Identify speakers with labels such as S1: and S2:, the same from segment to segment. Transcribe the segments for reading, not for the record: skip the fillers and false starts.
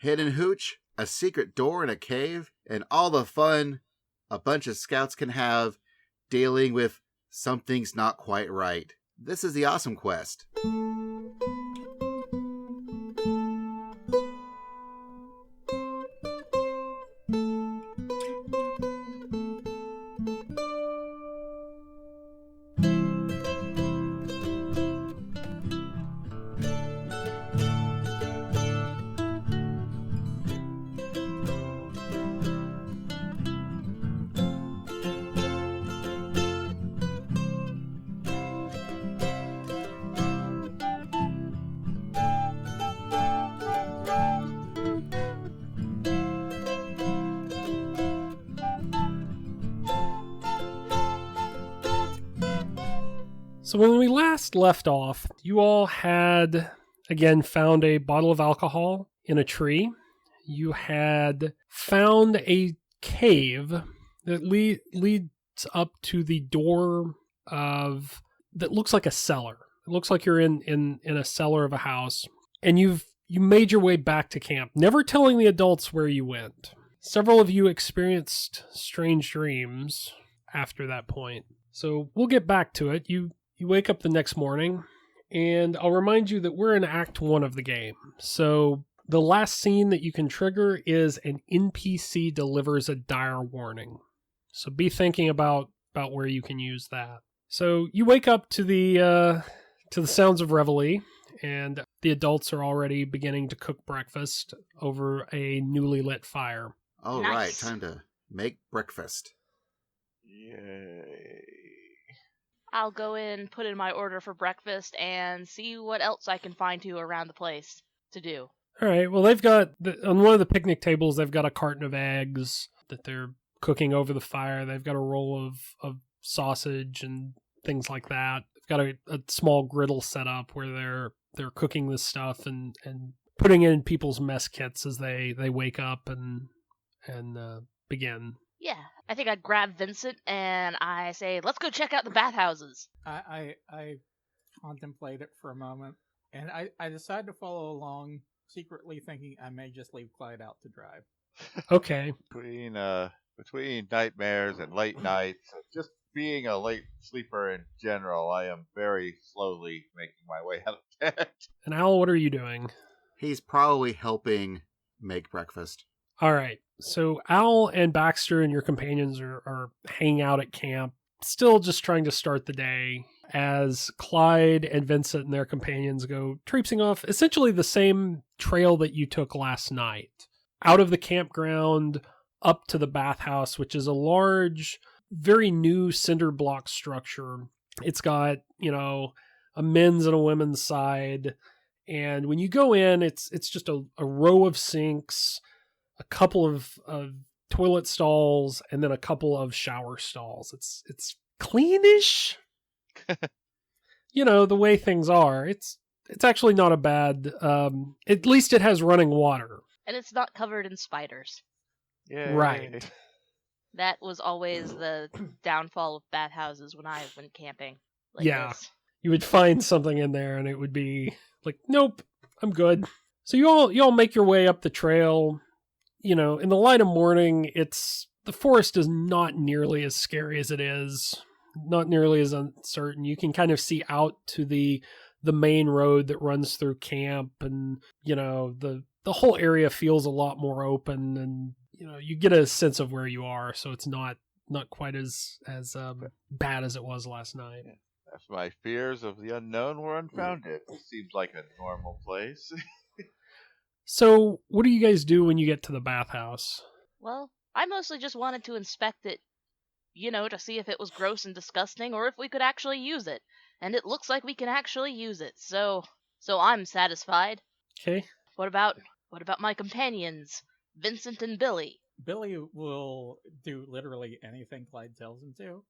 S1: hidden hooch, a secret door in a cave, and all the fun a bunch of scouts can have dealing with something's not quite right. This is the OSMquest.
S2: So when we last left off, you all had, again, found a bottle of alcohol in a tree. You had found a cave that leads up to the door that looks like a cellar. It looks like you're in a cellar of a house. And you made your way back to camp, never telling the adults where you went. Several of you experienced strange dreams after that point. So we'll get back to it. You wake up the next morning, and I'll remind you that we're in Act 1 of the game. So the last scene that you can trigger is an NPC delivers a dire warning. So be thinking about where you can use that. So you wake up to the sounds of reveille, and the adults are already beginning to cook breakfast over a newly lit fire.
S1: All
S3: Nice.
S1: right, time to make breakfast.
S4: Yay.
S3: I'll go in, put in my order for breakfast, and see what else I can find around the place to do.
S2: All right. Well, they've got on one of the picnic tables, they've got a carton of eggs that they're cooking over the fire. They've got a roll of sausage and things like that. They've got a small griddle set up where they're cooking this stuff and putting it in people's mess kits as they wake up and begin.
S3: Yeah, I think I grab Vincent and I say, let's go check out the bathhouses.
S5: I contemplate it for a moment, and I decide to follow along, secretly thinking I may just leave Clyde out to drive.
S2: Okay.
S4: Between nightmares and late nights, just being a late sleeper in general, I am very slowly making my way out of bed.
S2: And Al, what are you doing?
S1: He's probably helping make breakfast.
S2: All right. So Al and Baxter and your companions are hanging out at camp, still just trying to start the day, as Clyde and Vincent and their companions go traipsing off essentially the same trail that you took last night. Out of the campground, up to the bathhouse, which is a large, very new cinder block structure. It's got, a men's and a women's side. And when you go in, it's just a row of sinks, a couple of toilet stalls, and then a couple of shower stalls. It's cleanish. The way things are. It's actually not a bad, at least it has running water.
S3: And it's not covered in spiders.
S4: Yay.
S2: Right.
S3: That was always the downfall of bathhouses when I went camping.
S2: Yeah.
S3: This.
S2: You would find something in there and it would be like, nope, I'm good. So you all make your way up the trail. In the light of morning, the forest is not nearly as scary as it is, not nearly as uncertain. You can kind of see out to the main road that runs through camp, and the whole area feels a lot more open, and you get a sense of where you are, so it's not quite as bad as it was last night.
S4: If my fears of the unknown were unfounded, it seems like a normal place.
S2: So, what do you guys do when you get to the bathhouse?
S3: Well, I mostly just wanted to inspect it, to see if it was gross and disgusting or if we could actually use it. And it looks like we can actually use it, so I'm satisfied.
S2: Okay.
S3: What about my companions, Vincent and Billy?
S5: Billy will do literally anything Clyde tells him to.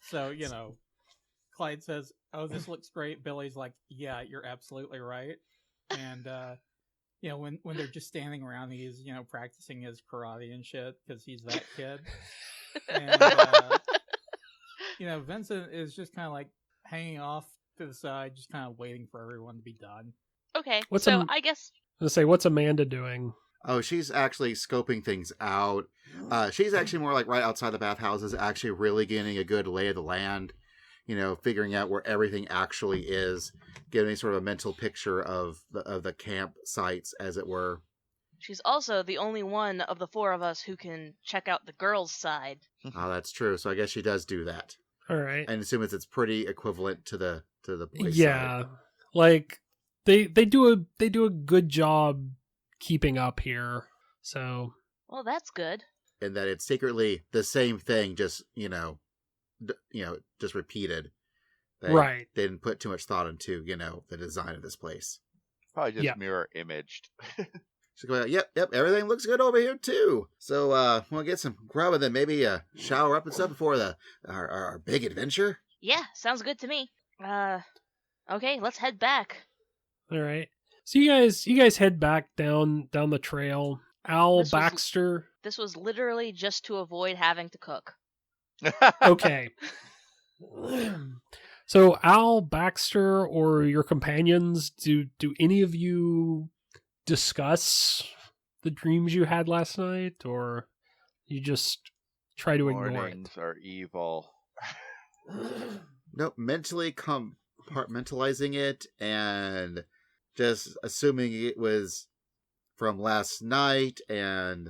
S5: So, Clyde says, "Oh, this looks great." Billy's like, "Yeah, you're absolutely right." And, when they're just standing around, he's, practicing his karate and shit because he's that kid. And, Vincent is just kind of like hanging off to the side, just kind of waiting for everyone to be done.
S3: Okay,
S2: What's
S3: so
S2: a-
S3: I guess
S2: Let's say, what's Amanda doing?
S1: Oh, she's actually scoping things out. She's actually more like right outside the bathhouses, actually really getting a good lay of the land. Figuring out where everything actually is, getting sort of a mental picture of the camp sites, as it were.
S3: she's also the only one of the four of us who can check out the girls' side.
S1: Oh, that's true. So I guess she does do that.
S2: All right.
S1: And assume it's pretty equivalent to the boys'
S2: Yeah,
S1: side.
S2: like they do a good job keeping up here. So
S3: Well, that's good.
S1: And that it's secretly the same thing, just just repeated.
S2: Right.
S1: They didn't put too much thought into the design of this place.
S4: Probably just
S2: Yeah.
S4: mirror imaged.
S1: So go, yep, everything looks good over here too. So we'll get some grub and then maybe shower up and stuff before our big adventure.
S3: Yeah, sounds good to me. Okay, let's head back.
S2: all right. So you guys head back down the trail. Al
S3: This was-
S2: Baxter.
S3: This was literally just to avoid having to cook.
S2: Okay. So Al Baxter or your companions, do any of you discuss the dreams you had last night, or you just try to ignore it?
S4: Mornings are evil.
S1: Nope, mentally compartmentalizing it and just assuming it was from last night, and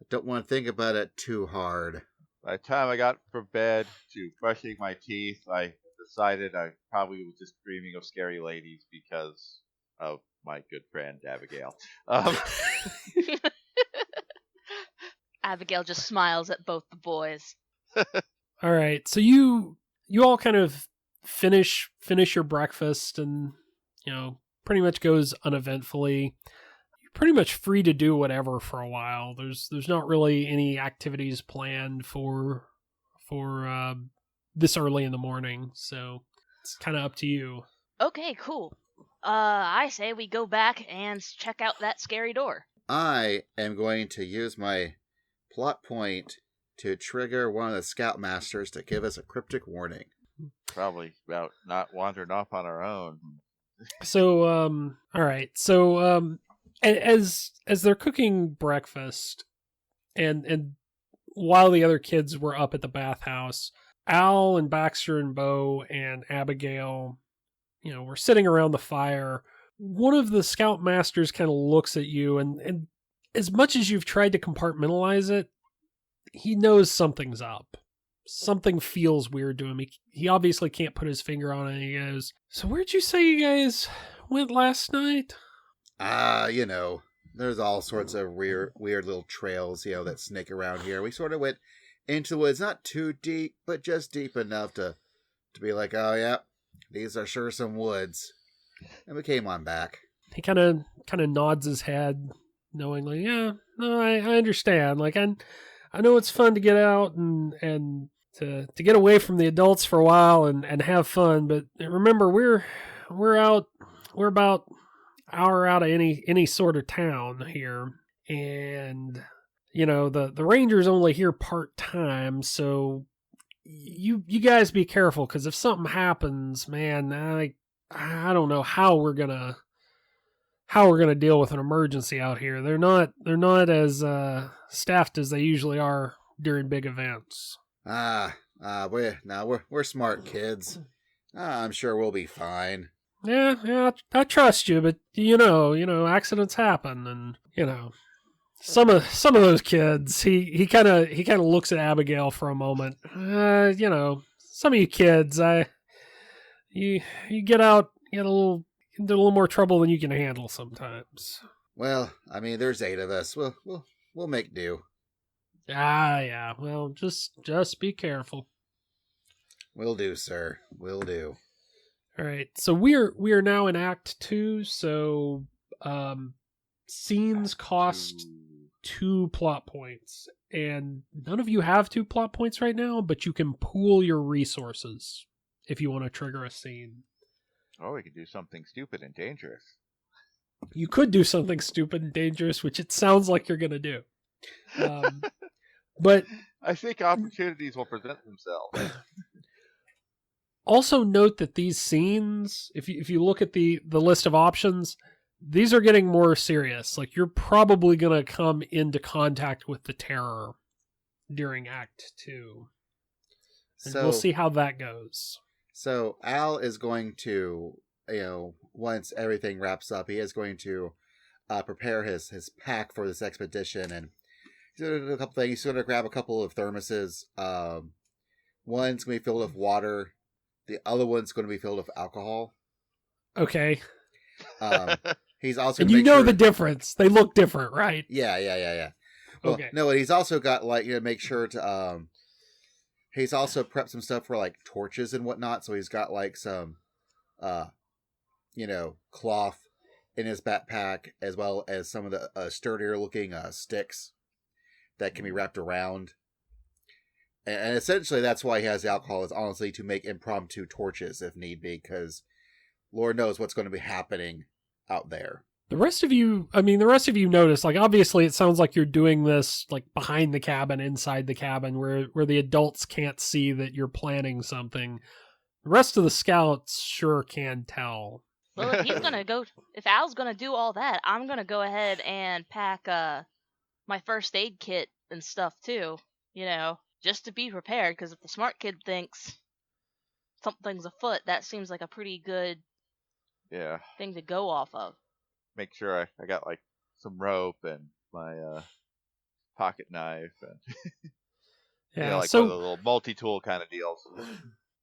S1: I don't want to think about it too hard.
S4: By the time I got from bed to brushing my teeth, I decided I probably was just dreaming of scary ladies because of my good friend Abigail.
S3: Abigail just smiles at both the boys.
S2: All right. So you all kind of finish your breakfast, and pretty much goes uneventfully. You're pretty much free to do whatever for a while. There's not really any activities planned for this early in the morning, so it's kind of up to you.
S3: Okay, cool. I say we go back and check out that scary door.
S1: I am going to use my plot point to trigger one of the scoutmasters to give us a cryptic warning.
S4: Probably about not wandering off on our own.
S2: So all right. So as they're cooking breakfast, and while the other kids were up at the bathhouse, Al and Baxter and Bo and Abigail, were sitting around the fire. One of the scoutmasters kind of looks at you, and as much as you've tried to compartmentalize it, he knows something's up. Something feels weird to him. He obviously can't put his finger on it. He goes, "So where'd you say you guys went last night?"
S1: There's all sorts of weird little trails, that snake around here. We sort of went into the woods, not too deep, but just deep enough to be like, oh yeah, these are sure some woods. And we came on back.
S2: He kind of nods his head knowingly. Yeah, no, I understand. Like, I know it's fun to get out and to get away from the adults for a while and have fun, but remember, we're about an hour out of any sort of town here, and the ranger's only here part-time, so you guys be careful, because if something happens, man, I don't know how we're gonna deal with an emergency out here. They're not as staffed as they usually are during big events.
S1: We're smart kids. I'm sure we'll be fine.
S2: Yeah, I trust you, but accidents happen, and some of those kids. He kind of looks at Abigail for a moment. Some of you kids, you get out, get a little more trouble than you can handle sometimes.
S1: Well, I mean, there's 8 of us. We'll make do.
S2: Yeah. Well, just be careful.
S1: Will do, sir. Will do.
S2: All right. So we are now in Act 2. So scenes cost 2 plot points, and none of you have 2 plot points right now, but you can pool your resources if you want to trigger a scene.
S4: Or we could do something stupid and dangerous.
S2: You could do something stupid and dangerous, which it sounds like you're going to do. But
S4: I think opportunities will present themselves.
S2: also note that these scenes, if you look at the list of options, these are getting more serious. Like, you're probably going to come into contact with the terror during Act 2. And we'll see how that goes.
S1: So Al is going to, once everything wraps up, he is going to prepare his pack for this expedition, and he's going to do a couple things. He's going to grab a couple of thermoses. One's going to be filled with water. The other one's going to be filled with alcohol.
S2: Okay.
S1: He's also
S2: and you know the difference. They look different, right?
S1: Yeah. Well,
S2: okay.
S1: No, and he's also got make sure to he's also prepped some stuff for like torches and whatnot. So he's got like some cloth in his backpack, as well as some of the sturdier looking sticks that can be wrapped around. And essentially that's why he has the alcohol, is honestly to make impromptu torches if need be, because Lord knows what's going to be happening out there.
S2: The rest of you notice, like, obviously it sounds like you're doing this like behind the cabin, inside the cabin, where the adults can't see that you're planning something. The rest of the scouts sure can tell.
S3: Well, if Al's gonna do all that, I'm gonna go ahead and pack my first aid kit and stuff too, just to be prepared, because if the smart kid thinks something's afoot, that seems like a pretty good thing to go off of.
S4: Make sure I got like some rope and my pocket knife and one of the little multi-tool kind of deals.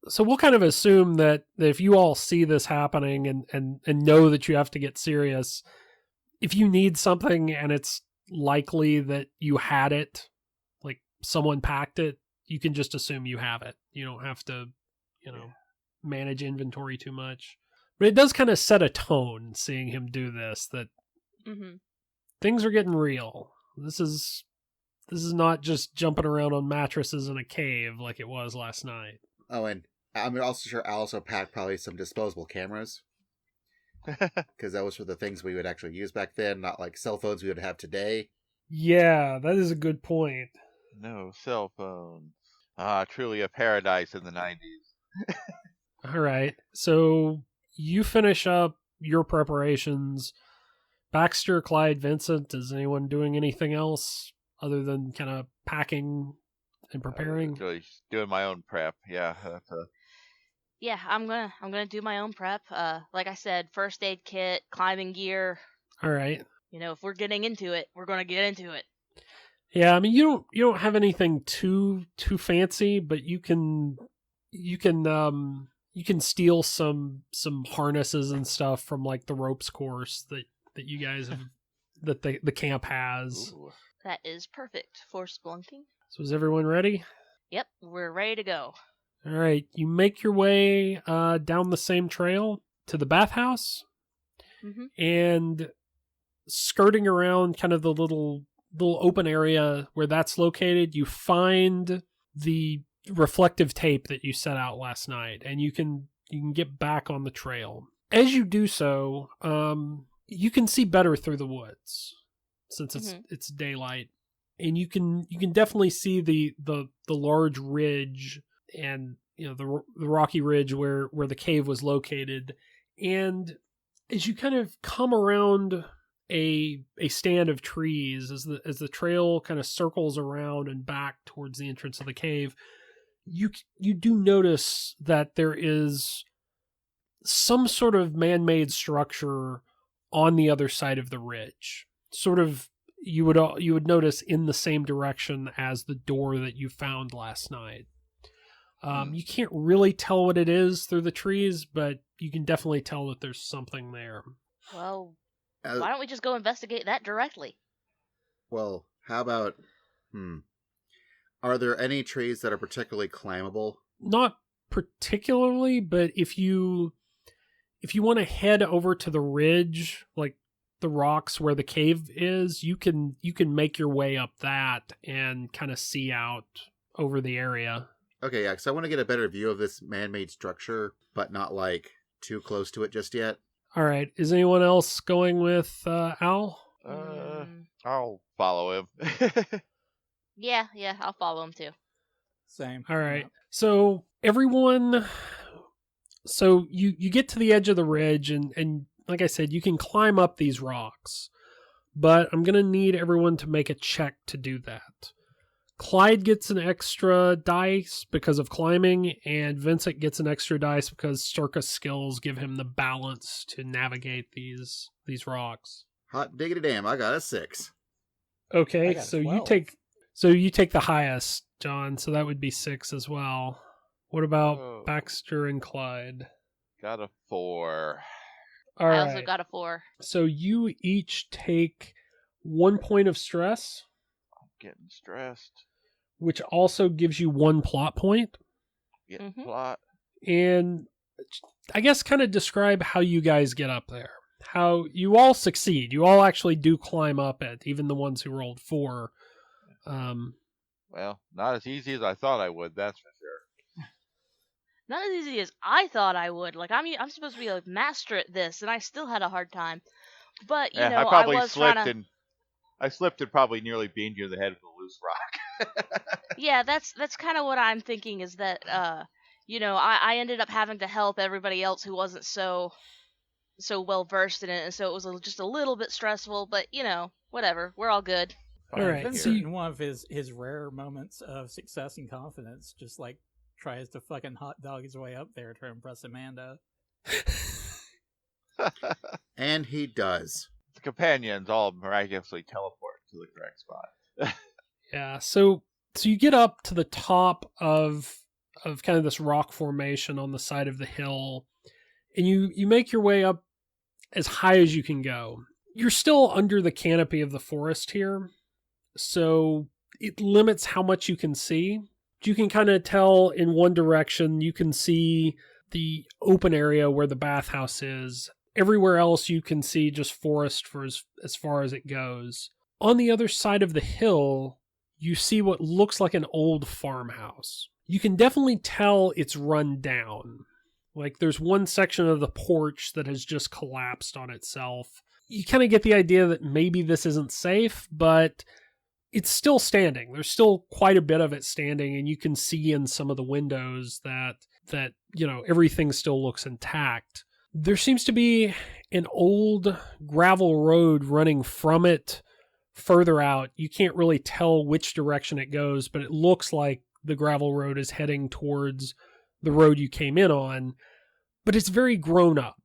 S2: So we'll kind of assume that if you all see this happening and know that you have to get serious, if you need something and it's likely that you had it, like someone packed it, you can just assume you have it. You don't have to, manage inventory too much. But it does kind of set a tone, seeing him do this, that things are getting real. This is not just jumping around on mattresses in a cave like it was last night.
S1: Oh, and I'm also sure Al also packed probably some disposable cameras. Because that was for the things we would actually use back then, not like cell phones we would have today.
S2: Yeah, that is a good point.
S4: No cell phones. Truly a paradise in the 90s.
S2: All right, so you finish up your preparations. Baxter, Clyde, Vincent, is anyone doing anything else other than kind of packing and preparing?
S4: Really doing my own prep. Yeah,
S3: Yeah, I'm gonna do my own prep. Like I said, first aid kit, climbing gear.
S2: All right.
S3: If we're getting into it, we're gonna get into it.
S2: Yeah, I mean, you don't have anything too fancy, but you can steal some harnesses and stuff from like the ropes course that you guys have, that the camp has.
S4: Ooh.
S3: That is perfect for spelunking.
S2: So is everyone ready?
S3: Yep, we're ready to go.
S2: All right, you make your way down the same trail to the bathhouse, and skirting around kind of the little open area where that's located, you find the reflective tape that you set out last night, and you can get back on the trail. As you do so, you can see better through the woods since it's daylight, and you can definitely see the large ridge and the rocky ridge where the cave was located. And as you kind of come around a stand of trees, as the trail kind of circles around and back towards the entrance of the cave, you do notice that there is some sort of man-made structure on the other side of the ridge. Sort of, you would notice in the same direction as the door that you found last night. You can't really tell what it is through the trees, but you can definitely tell that there's something there.
S3: Well, why don't we just go investigate that directly?
S1: Well, how about, are there any trees that are particularly climbable?
S2: Not particularly, but if you want to head over to the ridge, like the rocks where the cave is, you can make your way up that and kind of see out over the area.
S1: Okay, yeah, because I want to get a better view of this man-made structure, but not like too close to it just yet.
S2: All right, is anyone else going with Al?
S4: I'll follow him.
S3: Yeah, I'll follow him too.
S5: Same.
S2: All right. So everyone, you get to the edge of the ridge, and like I said, you can climb up these rocks, but I'm going to need everyone to make a check to do that. Clyde gets an extra dice because of climbing, and Vincent gets an extra dice because circus skills give him the balance to navigate these rocks.
S1: Hot diggity damn, I got a 6.
S5: I
S2: Okay,
S5: got a
S2: so
S5: 12.
S2: you take the highest, John, so that would be 6 as well. What about
S4: Oh.
S2: Baxter and Clyde?
S4: Got a 4.
S2: All
S3: I
S2: right.
S3: also got a 4.
S2: So you each take 1 point of stress,
S4: I'm getting stressed.
S2: which also gives you 1 plot point.
S4: Getting
S3: Mhm.
S4: plot.
S2: And I guess kind of describe how you guys get up there. How you all succeed. You all actually do climb up it, even the ones who rolled 4.
S4: Well, not as easy as I thought I would, that's for sure.
S3: Not as easy as I thought I would. Like I'm supposed to be a master at this, and I still had a hard time. But you know,
S4: I probably
S3: was
S4: slipped
S3: trying to.
S4: and I slipped and probably nearly beamed you in the head with a loose rock.
S3: Yeah, that's kind of what I'm thinking. Is that you know, I ended up having to help everybody else who wasn't so well versed in it, and so it was just a little bit stressful. But you know, whatever. We're all good.
S2: All right,
S5: Vincent,
S2: so
S5: in one of his rare moments of success and confidence, just like tries to fucking hot dog his way up there to impress Amanda.
S1: And he does.
S4: The companions all miraculously teleport to the correct spot.
S2: Yeah, so you get up to the top of kind of this rock formation on the side of the hill, and you make your way up as high as you can go. You're still under the canopy of the forest here, so it limits how much you can see. You can kind of tell in one direction, you can see the open area where the bathhouse is. Everywhere else you can see just forest for as far as it goes. On the other side of the hill, you see what looks like an old farmhouse. You can definitely tell it's run down. Like there's one section of the porch that has just collapsed on itself. You kind of get the idea that maybe this isn't safe, but it's still standing. There's still quite a bit of it standing, and you can see in some of the windows that you know, everything still looks intact. There seems to be an old gravel road running from it further out. You can't really tell which direction it goes, but it looks like the gravel road is heading towards the road you came in on, but it's very grown up.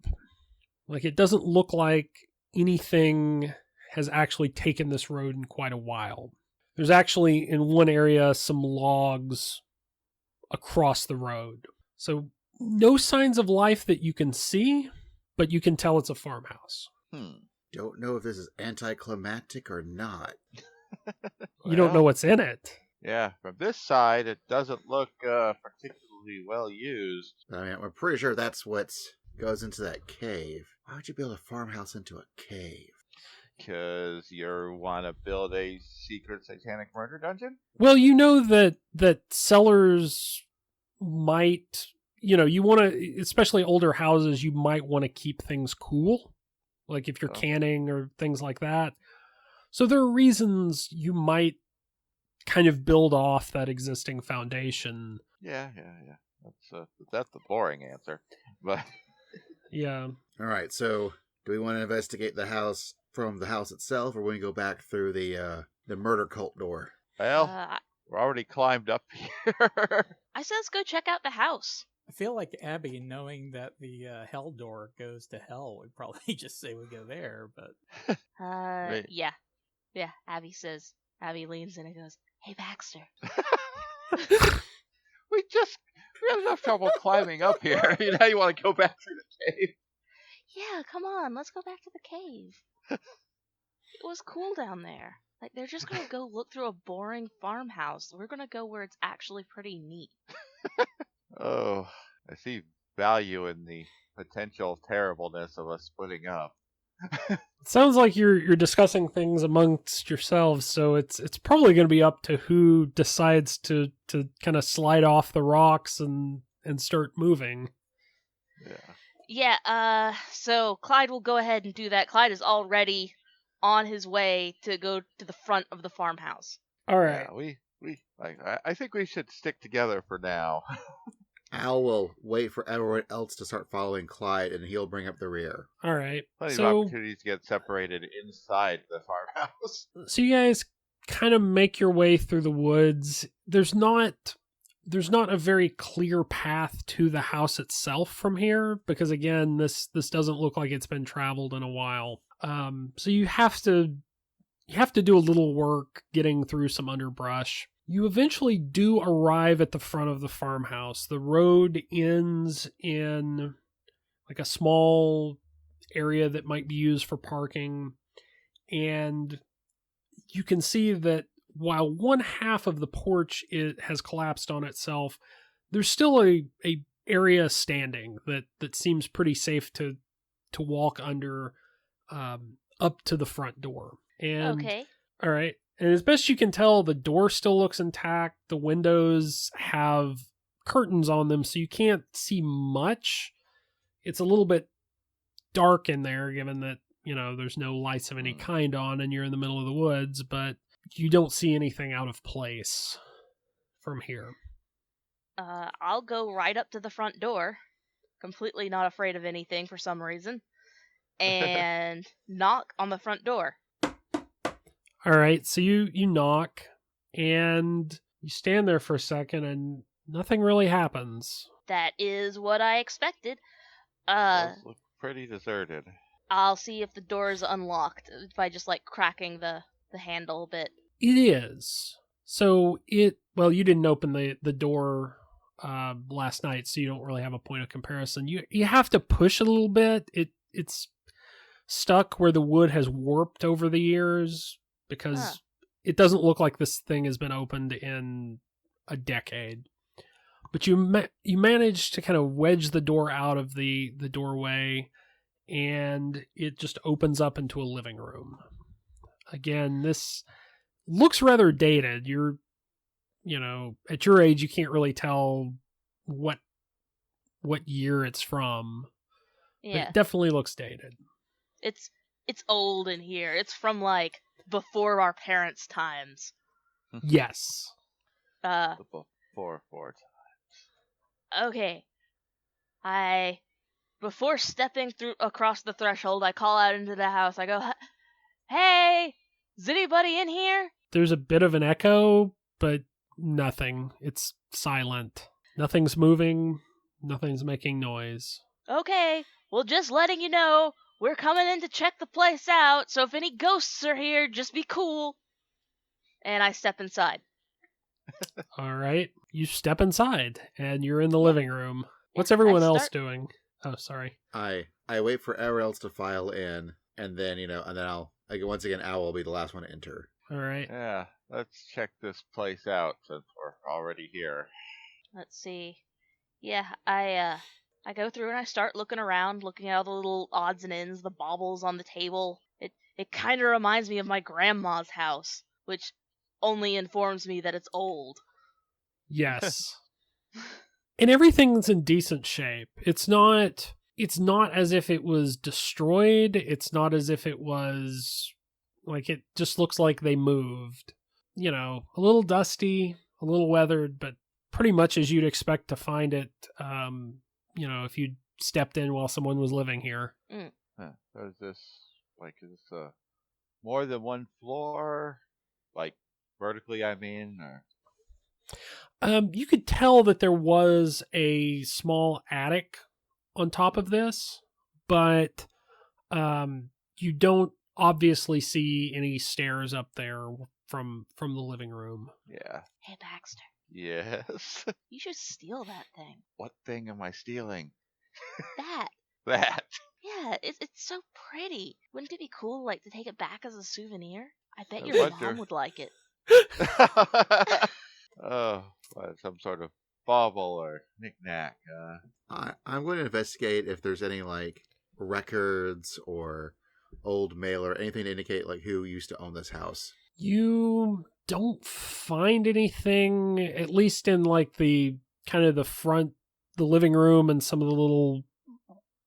S2: Like it doesn't look like anything has actually taken this road in quite a while. There's actually in one area some logs across the road. So no signs of life that you can see, but you can tell it's a farmhouse.
S1: Don't know if this is anticlimactic or not.
S2: You don't know what's in it.
S4: Yeah, from this side, it doesn't look particularly well used.
S1: I mean, I'm pretty sure that's what goes into that cave. Why would you build a farmhouse into a cave?
S4: Because you want to build a secret satanic murder dungeon?
S2: Well, you know that sellers might, you know, you want to, especially older houses, you might want to keep things cool. Like if you're canning or things like that. So there are reasons you might kind of build off that existing foundation.
S4: Yeah. That's the boring answer. But
S2: Yeah.
S1: All right, so do we want to investigate the house from the house itself, or we go back through the murder cult door?
S4: well, we're already climbed up here.
S3: I said let's go check out the house.
S5: I feel like Abby, knowing that the hell door goes to hell, would probably just say we go there, but
S4: Right.
S3: Yeah. Abby leans in and goes, "Hey, Baxter."
S4: we had enough trouble climbing up here. Now you want to go back through the cave?
S3: Yeah, come on, let's go back to the cave. It was cool down there. Like, they're just gonna go look through a boring farmhouse. We're gonna go where it's actually pretty neat.
S4: Oh, I see value in the potential terribleness of us splitting up.
S2: Sounds like you're discussing things amongst yourselves, so it's probably going to be up to who decides to kind of slide off the rocks and start moving.
S4: Yeah.
S3: Yeah, so Clyde will go ahead and do that. Clyde is already on his way to go to the front of the farmhouse.
S2: All right.
S4: Yeah, I think we should stick together for now.
S1: Al will wait for everyone else to start following Clyde, and he'll bring up the rear.
S2: All right.
S4: Plenty of
S2: So,
S4: opportunities to get separated inside the farmhouse.
S2: so you guys kind of make your way through the woods. There's not a very clear path to the house itself from here because again, this doesn't look like it's been traveled in a while. So you have to do a little work getting through some underbrush. You eventually do arrive at the front of the farmhouse. The road ends in like a small area that might be used for parking, and you can see that while one half of the porch has collapsed on itself, there's still a area standing that seems pretty safe to walk under up to the front door. And
S3: Okay.
S2: all right. And as best you can tell, the door still looks intact. The windows have curtains on them, so you can't see much. It's a little bit dark in there, given that, there's no lights of any kind on and you're in the middle of the woods, but you don't see anything out of place from here.
S3: I'll go right up to the front door, completely not afraid of anything for some reason, and knock on the front door.
S2: All right, so you knock, and you stand there for a second, and nothing really happens.
S3: That is what I expected.
S4: Does look pretty deserted.
S3: I'll see if the door is unlocked by just cracking the handle a bit.
S2: It is. So you didn't open the door last night, so you don't really have a point of comparison. You have to push a little bit. It's stuck where the wood has warped over the years because it doesn't look like this thing has been opened in a decade. But you manage to kind of wedge the door out of the doorway, and it just opens up into a living room. Again, this looks rather dated. You're, at your age, you can't really tell what year it's from.
S3: Yeah.
S2: But it definitely looks dated.
S3: It's old in here. It's from before our parents' times.
S2: Yes.
S4: Before
S3: Okay. Before stepping across the threshold, I call out into the house. I go, "Hey, is anybody in here?"
S2: There's a bit of an echo, but nothing. It's silent. Nothing's moving. Nothing's making noise.
S3: Okay. Well, just letting you know, we're coming in to check the place out, so if any ghosts are here, just be cool. And I step inside.
S2: All right. You step inside, and you're in the living room. What's everyone else doing? Oh, sorry.
S1: I wait for everyone else to file in, and then, once again, Al will be the last one to enter.
S2: All right.
S4: Yeah, let's check this place out since we're already here.
S3: Let's see. Yeah, I go through and I start looking around, looking at all the little odds and ends, the baubles on the table. It kind of reminds me of my grandma's house, which only informs me that it's old.
S2: Yes. And everything's in decent shape. It's not as if it was destroyed. It's not as if it was it just looks like they moved. A little dusty, a little weathered, but pretty much as you'd expect to find it, if you stepped in while someone was living here.
S4: So is this more than one floor? Vertically, I mean? Or...
S2: You could tell that there was a small attic on top of this, but you don't obviously see any stairs up there from the living room.
S4: Yeah.
S3: Hey, Baxter.
S4: Yes.
S3: You should steal that thing.
S4: What thing am I stealing?
S3: That.
S4: That.
S3: Yeah, it's so pretty. Wouldn't it be cool, to take it back as a souvenir? I bet your mom would like it.
S4: Oh, some sort of bauble or knick-knack.
S1: I'm going to investigate if there's any records or old mail or anything to indicate who used to own this house.
S2: You don't find anything, at least in the kind of the front, the living room and some of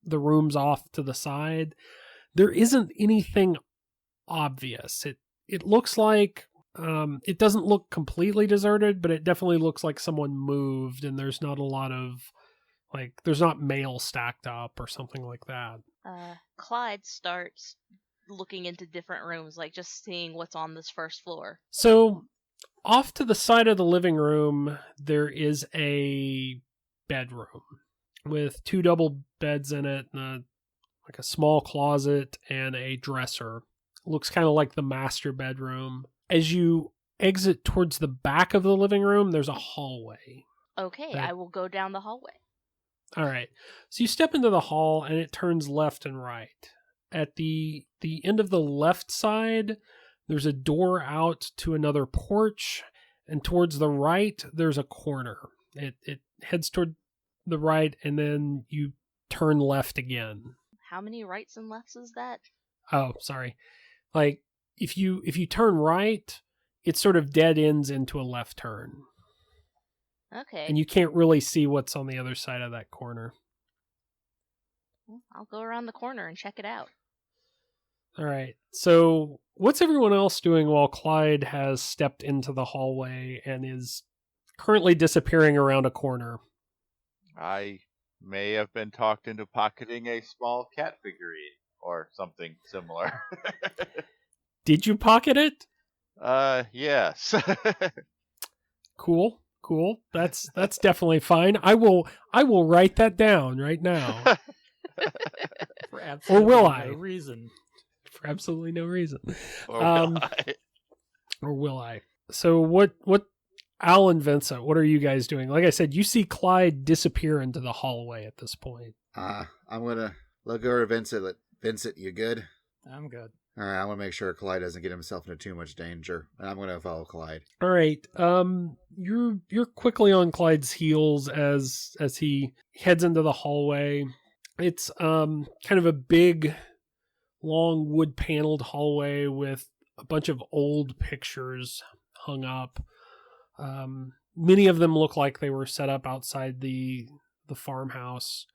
S2: the rooms off to the side. There isn't anything obvious. It looks like It doesn't look completely deserted, but it definitely looks like someone moved, and there's not a lot of, like, there's not mail stacked up or something like that.
S3: Clyde starts looking into different rooms, like just seeing what's on this first floor.
S2: So, off to the side of the living room, there is a bedroom with 2 double beds in it, and like a small closet and a dresser. Looks kind of like the master bedroom. As you exit towards the back of the living room, there's a hallway.
S3: Okay, I will go down the hallway.
S2: All right. So you step into the hall and it turns left and right. At the end of the left side, there's a door out to another porch, and towards the right, there's a corner. It heads toward the right, and then you turn left again.
S3: How many rights and lefts is that?
S2: Oh, sorry. Like, if you turn right, it sort of dead ends into a left turn.
S3: Okay.
S2: And you can't really see what's on the other side of that corner.
S3: I'll go around the corner and check it out.
S2: All right. So what's everyone else doing while Clyde has stepped into the hallway and is currently disappearing around a corner?
S4: I may have been talked into pocketing a small cat figurine or something similar.
S2: Did you pocket it?
S4: Yes.
S2: Cool. That's definitely fine. I will write that down right now.
S5: For absolutely
S2: will I?
S5: no reason.
S2: For absolutely no reason.
S4: Or will I?
S2: Or will I? So what Al and Vincent, what are you guys doing? Like I said, you see Clyde disappear into the hallway at this point.
S1: I'm gonna look over to Vincent. Vincent, you good?
S5: I'm good.
S1: All right, I want to make sure Clyde doesn't get himself into too much danger, and I'm gonna follow Clyde.
S2: All right. You're quickly on Clyde's heels as he heads into the hallway. It's kind of a big, long wood paneled hallway with a bunch of old pictures hung up. Many of them look like they were set up outside the farmhouse.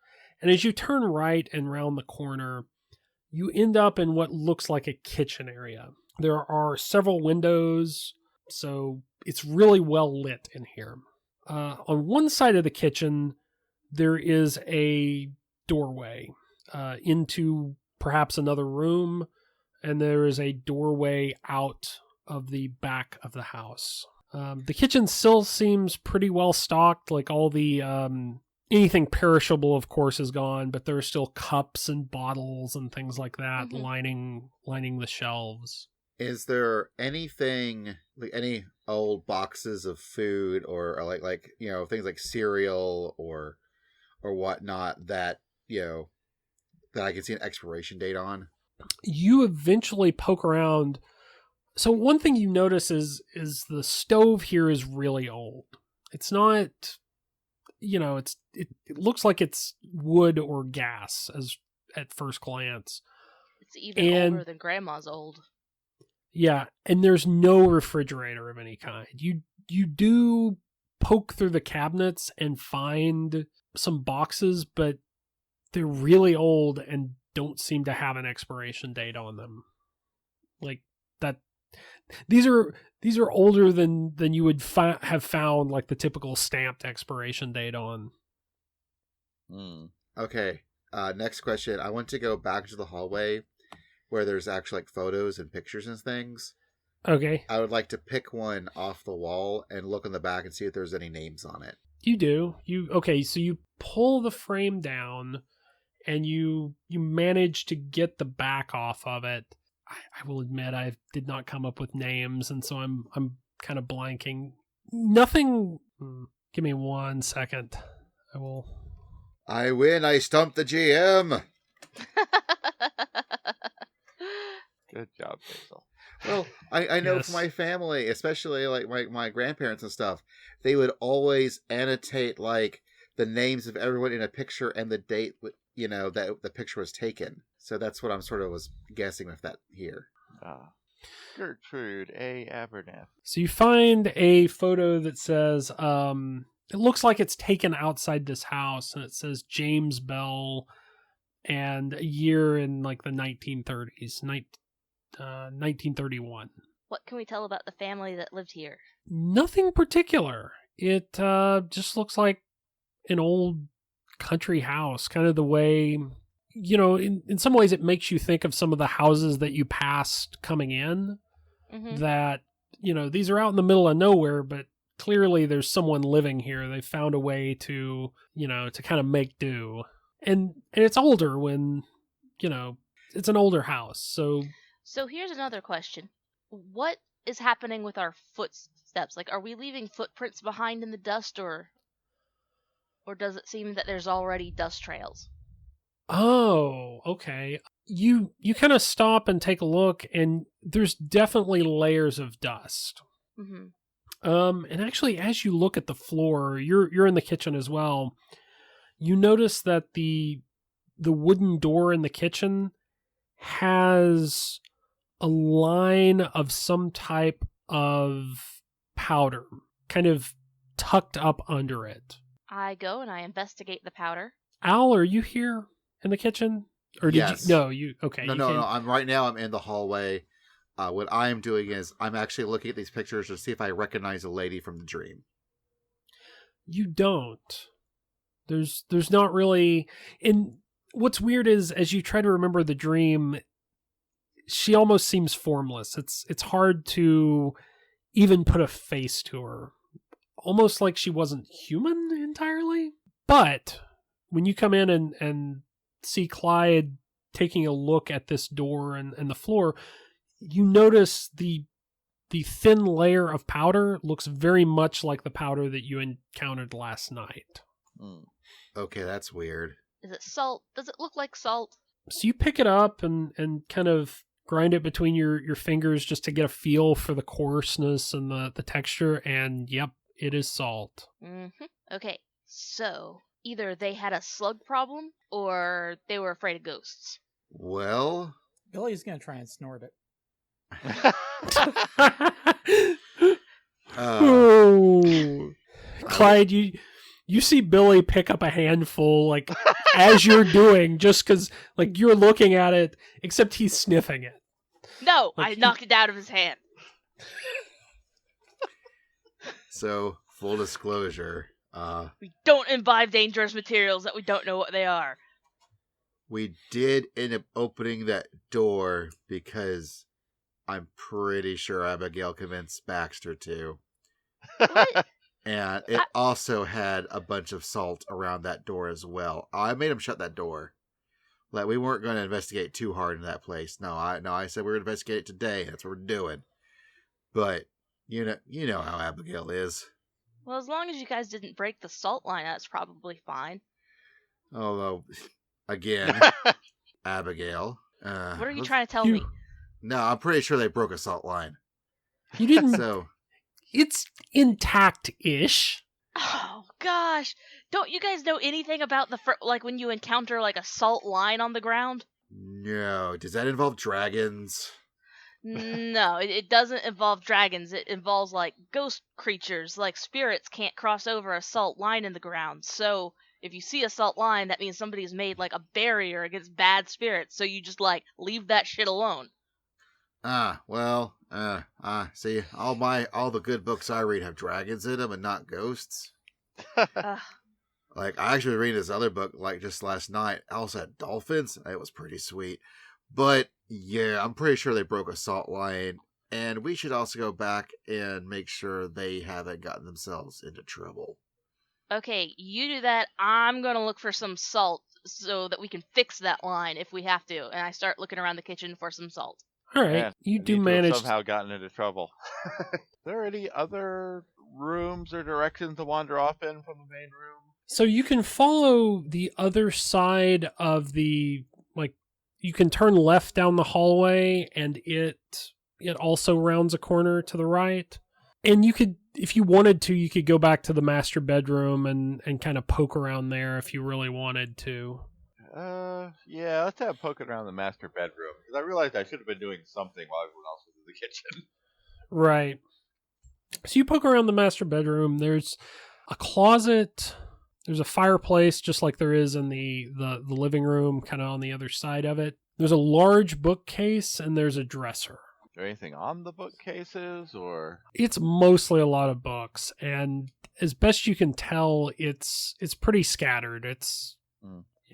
S2: And as you turn right and round the corner, you end up in what looks like a kitchen area. There are several windows, so it's really well lit in here. On one side of the kitchen, there is a doorway into perhaps another room, and there is a doorway out of the back of the house. The kitchen still seems pretty well stocked, like all the anything perishable, of course, is gone, but there are still cups and bottles and things like that lining the shelves.
S1: Is there anything, like any old boxes of food or like you know, things like cereal or whatnot that, you know, that I can see an expiration date on?
S2: You eventually poke around. So one thing you notice is the stove here is really old. It's not, you know, it looks like it's wood or gas as at first glance.
S3: It's even older than Grandma's old.
S2: Yeah, and there's no refrigerator of any kind. You do poke through the cabinets and find some boxes, but they're really old and don't seem to have an expiration date on them. Like that, these are older than you would have found like the typical stamped expiration date on.
S1: Okay. Next question. I want to go back to the hallway where there's actually like photos and pictures and things.
S2: Okay.
S1: I would like to pick one off the wall and look in the back and see if there's any names on it.
S2: You do. Okay, so you pull the frame down and you manage to get the back off of it. I will admit I did not come up with names, and so I'm kind of blanking. Nothing. Give me 1 second.
S1: I win. I stumped the GM.
S4: Good job, Basil.
S1: Well, I know
S2: Yes.
S1: from my family, especially like my grandparents and stuff, they would always annotate like the names of everyone in a picture and the date, you know, that the picture was taken. So that's what I'm sort of was guessing with that here.
S4: Gertrude A. Abernathy.
S2: So you find a photo that says, it looks like it's taken outside this house, and it says James Bell and a year in like the 1930s, 1931.
S3: What can we tell about the family that lived here?
S2: Nothing particular. It just looks like an old country house, kind of the way, in some ways it makes you think of some of the houses that you passed coming in, that, these are out in the middle of nowhere, but clearly there's someone living here. They found a way to, to kind of make do. And it's older when, it's an older house.
S3: So here's another question. What is happening with our footsteps? Like, are we leaving footprints behind in the dust, or does it seem that there's already dust trails?
S2: Oh, okay. You kind of stop and take a look, and there's definitely layers of dust. And actually, as you look at the floor, you're in the kitchen as well. You notice that the wooden door in the kitchen has a line of some type of powder kind of tucked up under it.
S3: I go and I investigate the powder.
S2: Al, are you here in the kitchen? Or did
S1: Yes.
S2: you? No, you okay?
S1: No, I'm in the hallway. What I am doing is I'm actually looking at these pictures to see if I recognize a lady from the dream.
S2: You don't. There's not really. And what's weird is, as you try to remember the dream, she almost seems formless. It's hard to even put a face to her. Almost like she wasn't human entirely. But when you come in and see Clyde taking a look at this door and the floor, you notice the thin layer of powder looks very much like the powder that you encountered last night.
S1: Okay, that's weird.
S3: Is it salt? Does it look like salt?
S2: So you pick it up and kind of grind it between your fingers just to get a feel for the coarseness and the texture, and yep, it is salt.
S3: Okay, so either they had a slug problem or they were afraid of ghosts.
S1: Well,
S5: Billy's gonna try and snort it.
S2: Oh. Clyde, you see Billy pick up a handful, like, as you're doing, just because, like, you're looking at it, except he's sniffing it.
S3: No,
S2: Like
S3: I knocked it out of his hand.
S1: So, full disclosure,
S3: We don't imbibe dangerous materials that we don't know what they are.
S1: we did end up opening that door because I'm pretty sure Abigail convinced Baxter to.
S3: What?
S1: And it also had a bunch of salt around that door as well. I made him shut that door. Like, we weren't going to investigate too hard in that place. No, I said we were going to investigate it today. That's what we're doing. But you know how Abigail is.
S3: Well, as long as you guys didn't break the salt line, that's probably fine.
S1: Although, again, Abigail.
S3: What are you trying to tell me?
S1: No, I'm pretty sure they broke a salt line.
S2: You didn't.
S1: So
S2: It's intact-ish.
S3: Oh gosh, don't you guys know anything about like when you encounter like a salt line on the ground?
S1: no, does that involve dragons?
S3: No, it doesn't involve dragons. It involves like ghost creatures, like spirits can't cross over a salt line in the ground. So if you see a salt line, that means somebody's made like a barrier against bad spirits. So you just like leave that shit alone.
S1: See, all the good books I read have dragons in them and not ghosts. Like, I actually read this other book, like, just last night. I also had dolphins. It was pretty sweet. But, yeah, I'm pretty sure they broke a salt line. And we should also go back and make sure they haven't gotten themselves into trouble.
S3: Okay, you do that. I'm gonna look for some salt so that we can fix that line if we have to. And I start looking around the kitchen for some salt.
S2: All right,
S4: Man,
S2: you
S4: I
S2: do
S4: need to have
S2: manage.
S4: somehow gotten into trouble. Are there any other rooms or directions to wander off in from the main room?
S2: So you can follow the other side of the, like, you can turn left down the hallway, and it also rounds a corner to the right. And you could, if you wanted to, you could go back to the master bedroom and kind of poke around there if you really wanted to.
S4: Yeah, let's have poking around the master bedroom, because I realized I should have been doing something while everyone else was in the kitchen.
S2: Right. So you poke around the master bedroom. There's a closet. There's a fireplace, just like there is in the living room, kind of on the other side of it. There's a large bookcase, and there's a dresser.
S4: Is there anything on the bookcases, or?
S2: It's mostly a lot of books, and as best you can tell, it's pretty scattered. It's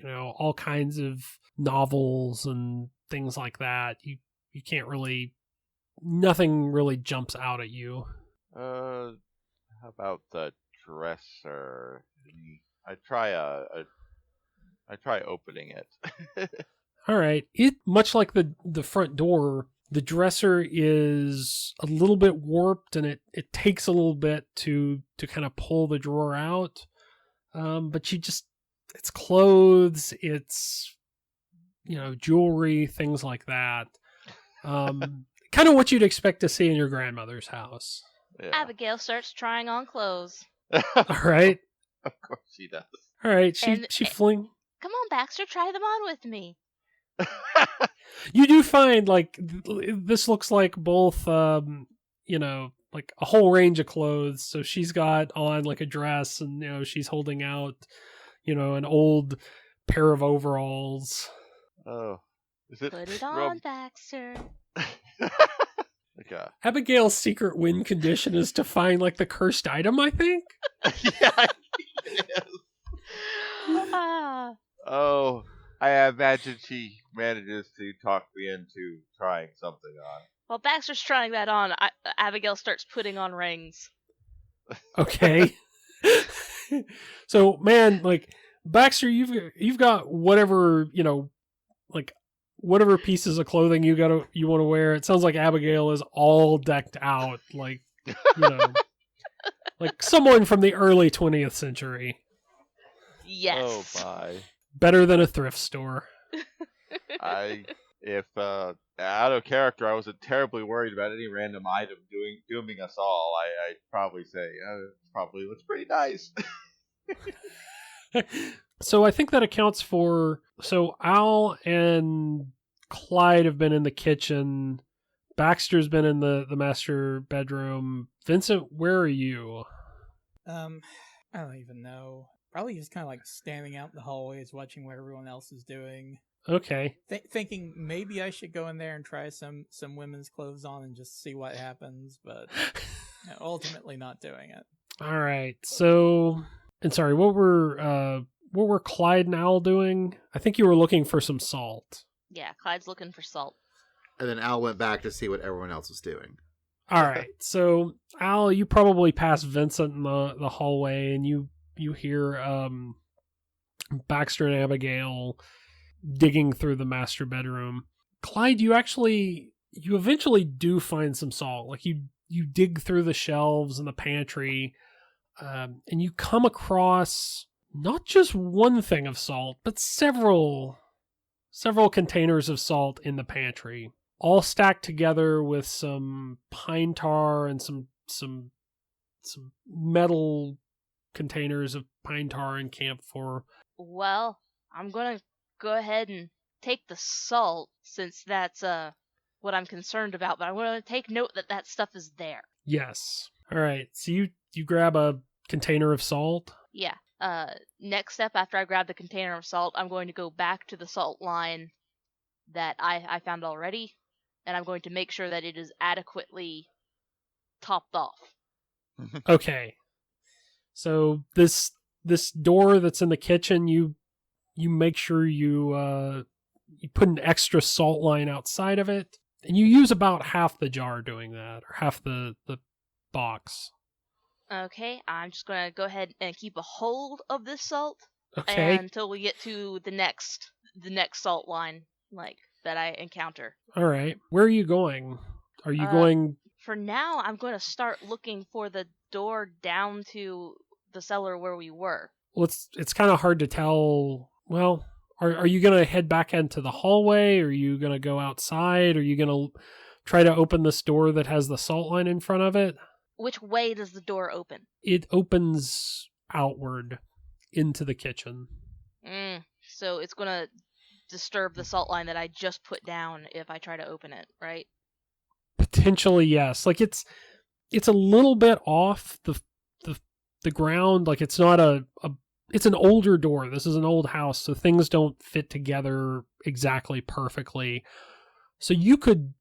S2: all kinds of novels and things like that. You can't really, nothing really jumps out at you.
S4: How about the dresser? I try opening it.
S2: All right. It much like the front door, the dresser is a little bit warped, and it takes a little bit to kind of pull the drawer out. But it's clothes, it's jewelry, things like that. Kind of what you'd expect to see in your grandmother's house.
S4: Yeah.
S3: Abigail starts trying on clothes.
S2: All right.
S4: Of course she does.
S2: All right.
S3: And-
S2: She fling.
S3: Come on, Baxter, try them on with me.
S2: You do find this looks like both like a whole range of clothes. So she's got on like a dress, and she's holding out an old pair of overalls.
S4: Oh, is it?
S3: Put it on, Baxter.
S4: Like a...
S2: Abigail's secret win condition is to find like the cursed item, I think.
S4: Yeah, it is.
S3: Ah.
S4: Oh, I imagine she manages to talk me into trying something on.
S3: While Baxter's trying that on, Abigail starts putting on rings.
S2: Okay. So, man, like Baxter, you've got whatever whatever pieces of clothing you want to wear. It sounds like Abigail is all decked out, like like someone from the early 20th century.
S3: Yes.
S4: Oh my!
S2: Better than a thrift store.
S4: If out of character, I wasn't terribly worried about any random item dooming us all. I'd probably say it probably looks pretty nice.
S2: So I think that accounts for. So Al and Clyde have been in the kitchen. Baxter's been in the master bedroom. Vincent, where are you?
S5: I don't even know. Probably just kind of like standing out in the hallways, watching what everyone else is doing.
S2: Okay.
S5: Thinking maybe I should go in there and try some women's clothes on and just see what happens, but ultimately not doing it.
S2: All right. So, and sorry, what were Clyde and Al doing? I think you were looking for some salt.
S3: Yeah, Clyde's looking for salt.
S1: And then Al went back to see what everyone else was doing.
S2: All right. So, Al, you probably pass Vincent in the hallway, and you hear Baxter and Abigail digging through the master bedroom. Clyde, you eventually do find some salt. Like you dig through the shelves in the pantry, and you come across not just one thing of salt, but several containers of salt in the pantry, all stacked together with some pine tar and some metal containers of pine tar and camphor.
S3: Well, I'm gonna go ahead and take the salt, since that's what I'm concerned about, but I want to take note that stuff is there.
S2: Yes. All right. So you grab a container of salt.
S3: Yeah. Next step after I grab the container of salt, I'm going to go back to the salt line that I found already, and I'm going to make sure that it is adequately topped off.
S2: Okay. So this door that's in the kitchen, you make sure you put an extra salt line outside of it, and you use about half the jar doing that, or half the box.
S3: Okay, I'm just gonna go ahead and keep a hold of this salt
S2: Okay.
S3: until we get to the next salt line that I encounter.
S2: All right. Where are you going? Are you going?
S3: For now, I'm going to start looking for the door down to the cellar where we were.
S2: Well, it's kind of hard to tell. Well, are you going to head back into the hallway? Are you going to go outside? Are you going to try to open this door that has the salt line in front of it?
S3: Which way does the door open?
S2: It opens outward into the kitchen.
S3: So it's going to disturb the salt line that I just put down if I try to open it, right?
S2: Potentially, yes. Like it's a little bit off the ground. Like it's not it's an older door. This is an old house, so things don't fit together exactly perfectly. So you could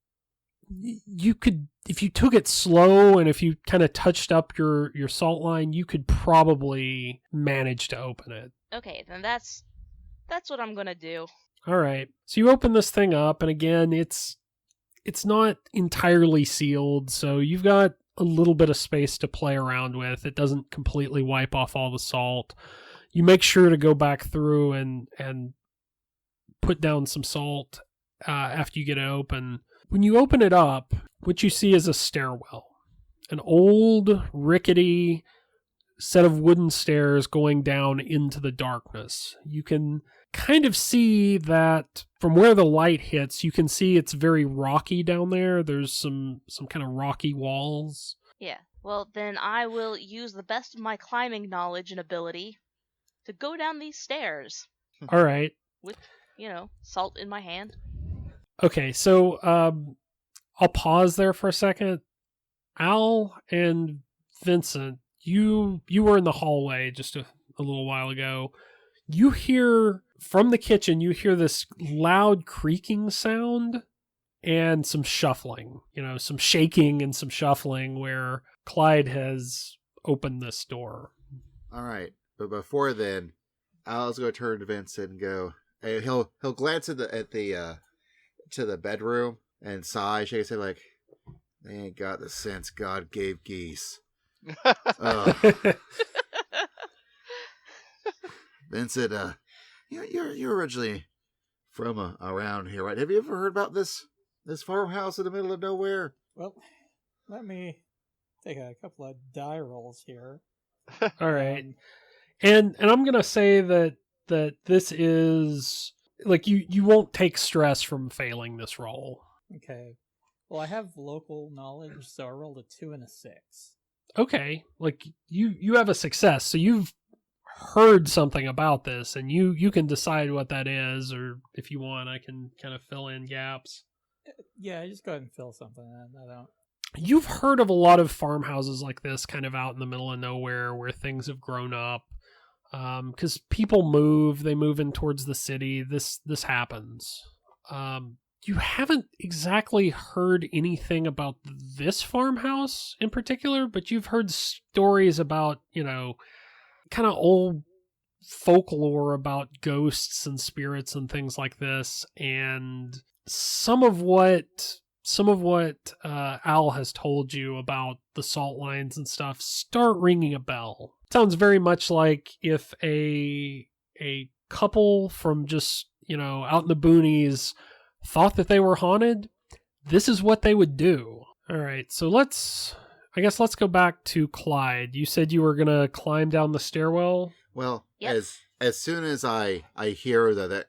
S2: you could, if you took it slow and if you kind of touched up your salt line, you could probably manage to open it.
S3: Okay, then that's what I'm gonna do.
S2: All right. So you open this thing up, and again, it's not entirely sealed, so you've got a little bit of space to play around with. It doesn't completely wipe off all the salt. You make sure to go back through and put down some salt after you get it open. When you open it up, what you see is a stairwell. An old, rickety set of wooden stairs going down into the darkness. You can kind of see that from where the light hits, you can see it's very rocky down there. There's some kind of rocky walls.
S3: Yeah. Well, then I will use the best of my climbing knowledge and ability to go down these stairs
S2: All right.
S3: with, salt in my hand.
S2: Okay, so I'll pause there for a second. Al and Vincent, you were in the hallway just a little while ago. You hear from the kitchen, you hear this loud creaking sound and some shuffling, some shaking and some shuffling where Clyde has opened this door.
S1: All right, but before then, Al's going to turn to Vincent and go. And he'll glance at the to the bedroom and sigh, shake his head like, "They ain't got the sense God gave geese." Vincent, you're originally from around here, right? Have you ever heard about this farmhouse in the middle of nowhere?
S5: Well, let me take a couple of die rolls here.
S2: All right. And I'm going to say that this is like you won't take stress from failing this roll.
S5: Okay. Well, I have local knowledge, so I rolled a 2 and a 6.
S2: Okay. Like you have a success. So you've heard something about this and you can decide what that is, or if you want, I can kind of fill in gaps.
S5: Yeah, just go ahead and fill something in. I don't.
S2: You've heard of a lot of farmhouses like this kind of out in the middle of nowhere where things have grown up. Because people move, they move in towards the city. This happens. You haven't exactly heard anything about this farmhouse in particular, but you've heard stories about, kind of old folklore about ghosts and spirits and things like this. And some of what Al has told you about the salt lines and stuff start ringing a bell. Sounds very much like if a couple from just, out in the boonies thought that they were haunted, this is what they would do. All right, so let's go back to Clyde. You said you were going to climb down the stairwell?
S1: Well,
S3: Yep.
S1: as soon as I hear that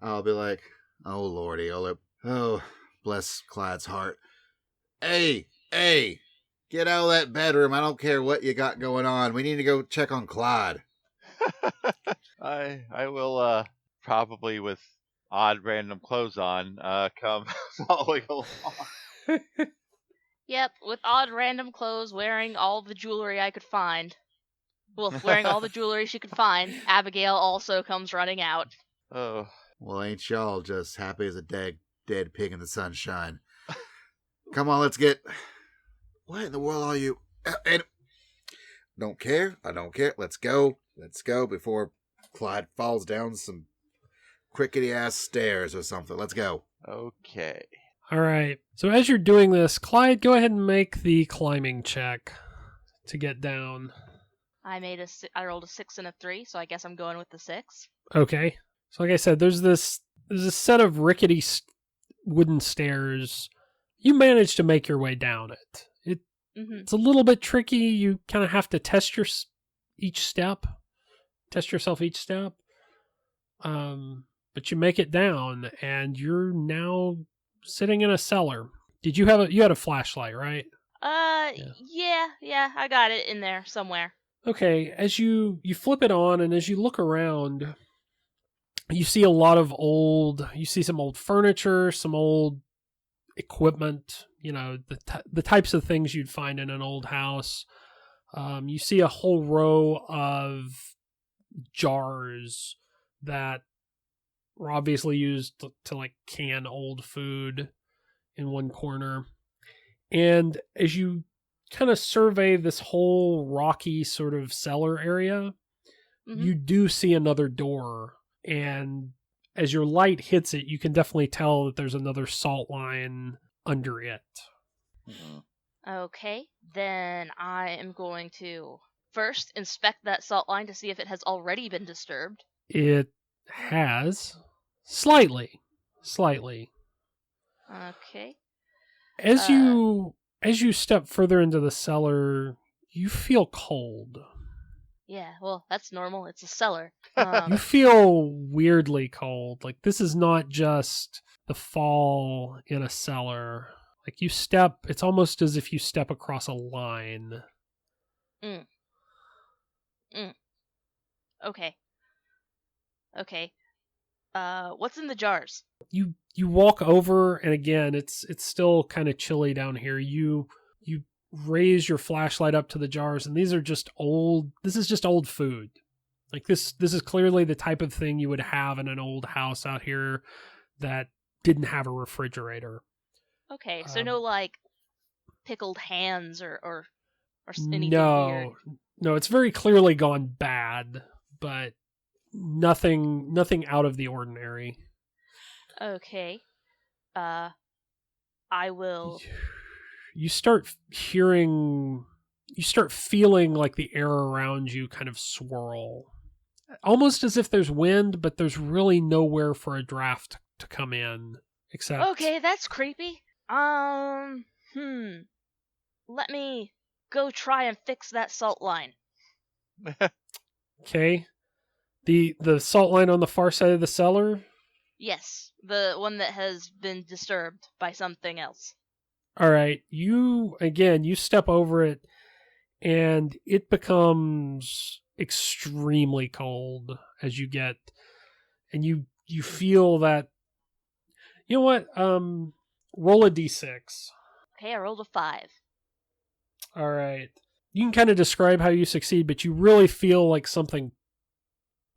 S1: I'll be like, "Oh Lordy, oh bless Clyde's heart. Hey, get out of that bedroom. I don't care what you got going on. We need to go check on Clyde."
S4: I will probably with odd random clothes on come following along.
S3: Yep, with odd random clothes, wearing all the jewelry I could find. Well, wearing all the jewelry she could find. Abigail also comes running out.
S4: Oh,
S1: Well, ain't y'all just happy as a dead pig in the sunshine? Come on, let's get. What in the world are you? And don't care. I don't care. Let's go before Clyde falls down some crickety ass stairs or something. Let's go.
S4: okay.
S2: All right. So as you're doing this, Clyde, go ahead and make the climbing check to get down.
S3: I rolled a 6 and a 3, so I guess I'm going with the 6.
S2: Okay. So like I said, there's a set of rickety wooden stairs. You manage to make your way down it. It's a little bit tricky. You kind of have to test yourself each step. But you make it down, and you're now sitting in a cellar. You had a flashlight, right?
S3: Yeah, I got it in there somewhere.
S2: Okay, as you flip it on, and as you look around, you see you see some old furniture, some old equipment, the types of things you'd find in an old house. You see a whole row of jars that were obviously used to like can old food in one corner. And as you kind of survey this whole rocky sort of cellar area, you do see another door. And as your light hits it, you can definitely tell that there's another salt line under it.
S3: Okay, then I am going to first inspect that salt line to see if it has already been disturbed.
S2: It has slightly.
S3: Okay.
S2: As you step further into the cellar, you feel cold.
S3: Yeah, well, that's normal. It's a cellar.
S2: You feel weirdly cold. Like, this is not just the fall in a cellar. Like, it's almost as if you step across a line.
S3: Okay. What's in the jars?
S2: You walk over, and again, it's still kind of chilly down here. You raise your flashlight up to the jars, and this is just old food. Like, this is clearly the type of thing you would have in an old house out here that didn't have a refrigerator.
S3: Okay, so no, like, pickled hands or anything weird.
S2: No, it's very clearly gone bad, but nothing out of the ordinary.
S3: Okay. I will...
S2: You start feeling like the air around you kind of swirl. Almost as if there's wind, but there's really nowhere for a draft to come in. Except...
S3: Okay, that's creepy. Let me go try and fix that salt line.
S2: Okay. The salt line on the far side of the cellar?
S3: Yes, the one that has been disturbed by something else.
S2: All right. You step over it, and it becomes extremely cold as you get, and you feel that, you know what? Roll a d6.
S3: Okay, I rolled a 5.
S2: All right. You can kind of describe how you succeed, but you really feel like something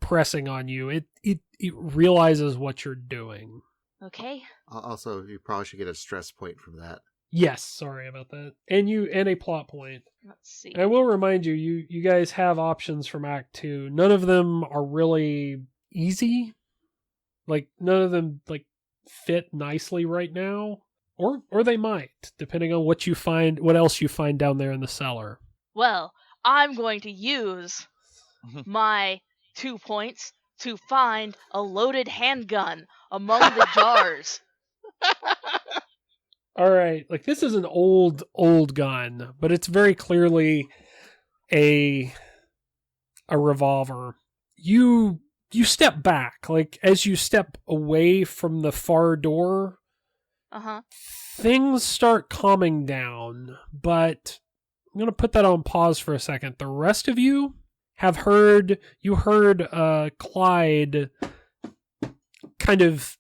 S2: pressing on you. It realizes what you're doing.
S3: Okay.
S1: Also, you probably should get a stress point from that.
S2: Yes, sorry about that. And a plot point.
S3: Let's see.
S2: I will remind you, you guys have options from Act 2. None of them are really easy. Like, none of them like fit nicely right now. Or they might, depending on what else you find down there in the cellar.
S3: Well, I'm going to use my 2 points to find a loaded handgun among the jars.
S2: All right, like, this is an old gun, but it's very clearly a revolver. You step back, like, as you step away from the far door. Things start calming down, but I'm going to put that on pause for a second. The rest of you have heard Clyde kind of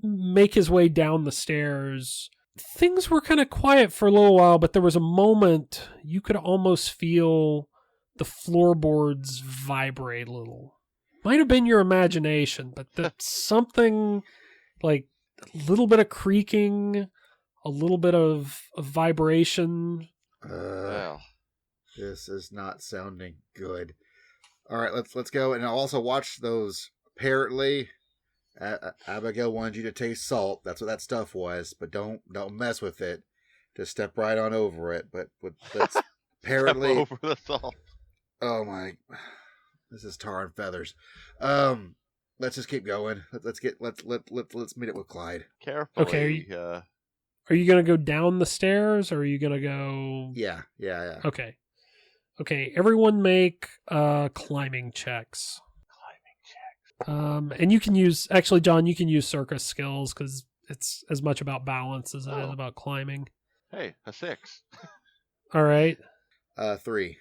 S2: make his way down the stairs. Things were kind of quiet for a little while, but there was a moment you could almost feel the floorboards vibrate a little. Might have been your imagination, but something like a little bit of creaking, a little bit of vibration.
S1: This is not sounding good. All right, let's go, and I'll also watch those. Apparently, Abigail wanted you to taste salt. That's what that stuff was, but don't mess with it. Just step right on over it. But that's apparently
S4: Step over the salt.
S1: Oh my, this is tar and feathers. Let's just keep going. Let's meet up with Clyde.
S4: Carefully.
S2: Okay. Are you gonna go down the stairs, or are you gonna go?
S1: Yeah.
S2: Okay. Everyone make climbing checks. And you can use, actually, John, you can use circus skills because it's as much about balance as it is about climbing.
S4: Hey, a 6.
S2: All right.
S1: 3.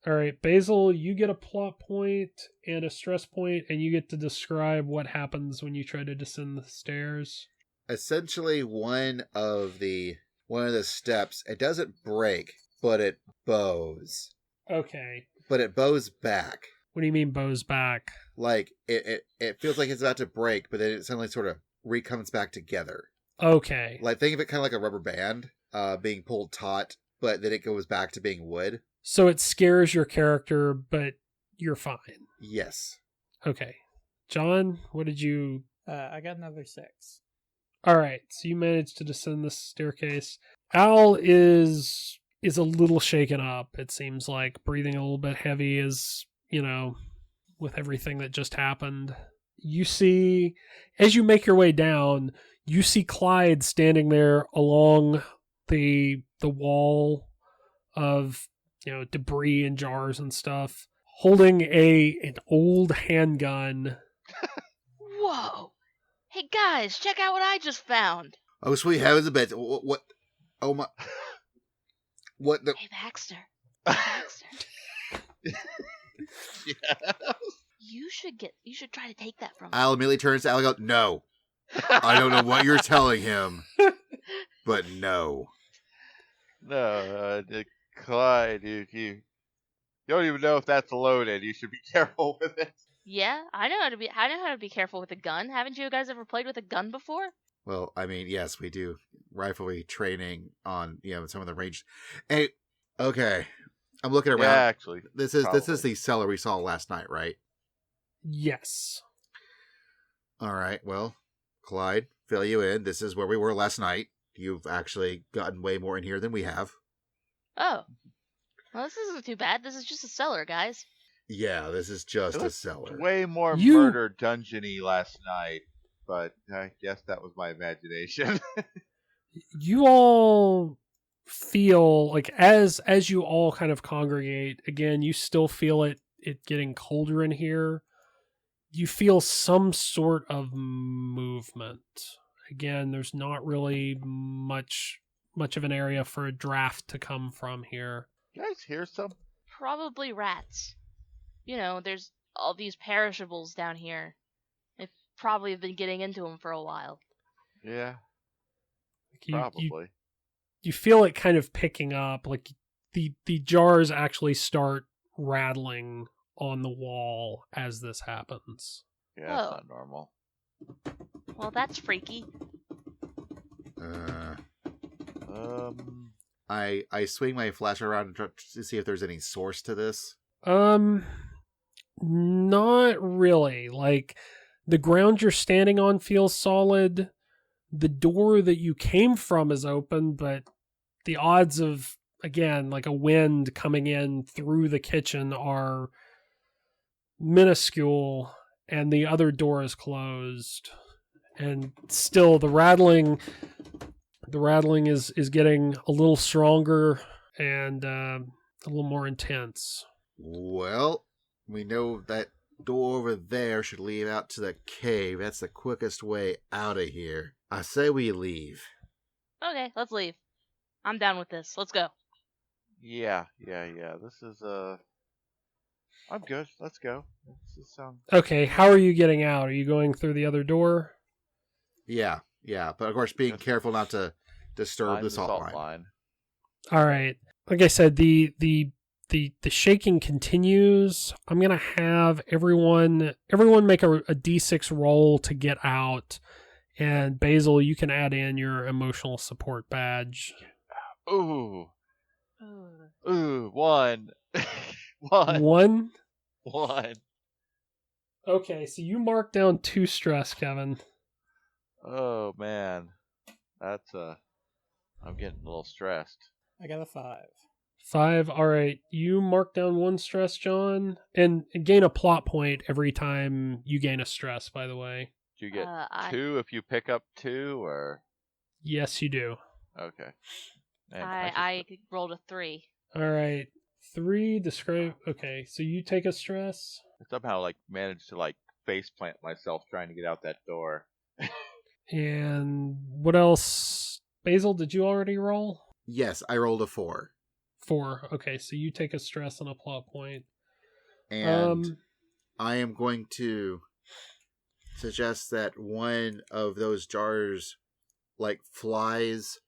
S2: All right, Basil, you get a plot point and a stress point, and you get to describe what happens when you try to descend the stairs.
S1: Essentially, one of the steps, it doesn't break, but it bows.
S2: Okay.
S1: But it bows back.
S2: What do you mean bows back?
S1: Like, it feels like it's about to break, but then it suddenly sort of comes back together.
S2: Okay.
S1: Like, think of it kind of like a rubber band being pulled taut, but then it goes back to being wood.
S2: So it scares your character, but you're fine.
S1: Yes.
S2: Okay. John, what did you...
S5: I got another 6.
S2: All right, so you managed to descend the staircase. Al is a little shaken up, it seems like, breathing a little bit heavy as, with everything that just happened. You see, as you make your way down, you see Clyde standing there along the wall of, debris and jars and stuff, holding an old handgun.
S3: Whoa! Hey guys, check out what I just found.
S1: Oh, sweet heavens abed. What? Oh, my. What the?
S3: Hey Baxter. Baxter.
S4: Yeah.
S3: You should try to take that from him.
S1: Al immediately turns to Al and goes, no. I don't know what you're telling him, but no.
S4: No, Clyde, you don't even know if that's loaded. You should be careful with it.
S3: Yeah, I know how to be careful with a gun. Haven't you guys ever played with a gun before?
S1: Well, I mean, yes, we do riflery training on, some of the range. Hey, okay. I'm looking around.
S4: Yeah, actually.
S1: This is the cellar we saw last night, right?
S2: Yes.
S1: All right. Well, Clyde, fill you in. This is where we were last night. You've actually gotten way more in here than we have.
S3: Oh. Well, this isn't too bad. This is just a cellar, guys.
S1: Yeah, this is just
S4: It
S1: a
S4: looked
S1: cellar.
S4: way more
S2: You-
S4: murder dungeon-y last night, but I guess that was my imagination.
S2: You all feel like as you all kind of congregate again, you still feel it getting colder in here. You feel some sort of movement. Again, there's not really much of an area for a draft to come from here.
S4: You guys hear some?
S3: Probably rats. There's all these perishables down here. They probably have been getting into them for a while.
S4: Yeah,
S2: You
S4: probably.
S2: you feel it kind of picking up, like the jars actually start rattling on the wall as this happens.
S4: Yeah, that's
S3: Whoa.
S4: not normal.
S3: Well, that's freaky.
S1: I swing my flash around and try to see if there's any source to this.
S2: Not really. Like, the ground you're standing on feels solid. The door that you came from is open, but the odds of, again, like a wind coming in through the kitchen are minuscule, and the other door is closed. And still, the rattling is getting a little stronger and a little more intense.
S1: Well, we know that door over there should lead out to the cave. That's the quickest way out of here. I say we leave.
S3: Okay, let's leave. I'm down with this. Let's go.
S4: Yeah. This is I'm good. Let's go. This sounds.
S2: Okay, how are you getting out? Are you going through the other door?
S1: Yeah. But of course, being
S4: Yes.
S1: careful not to disturb
S4: Mind
S1: the salt line.
S2: All right. Like I said, the shaking continues. I'm gonna have everyone make a D6 roll to get out, and Basil, you can add in your emotional support badge.
S4: Ooh,
S3: Ooh.
S4: one, one,
S2: One.
S4: one.
S2: Okay, so you mark down 2 stress, Kevin.
S4: Oh man, that's I'm getting a little stressed.
S5: I got a 5.
S2: 5. All right, you mark down 1 stress, John, and gain a plot point every time you gain a stress. By the way,
S4: Do you get
S3: I
S4: 2 if you pick up 2, or
S2: yes, you do.
S4: okay? And
S3: I rolled a 3.
S2: All right, 3. Describe. Okay, so you take a stress.
S4: somehow managed to face plant myself trying to get out that door.
S2: And what else? Basil, did you already roll?
S1: Yes, I rolled a 4.
S2: 4. Okay, so you take a stress and a plot point.
S1: And I am going to suggest that one of those jars flies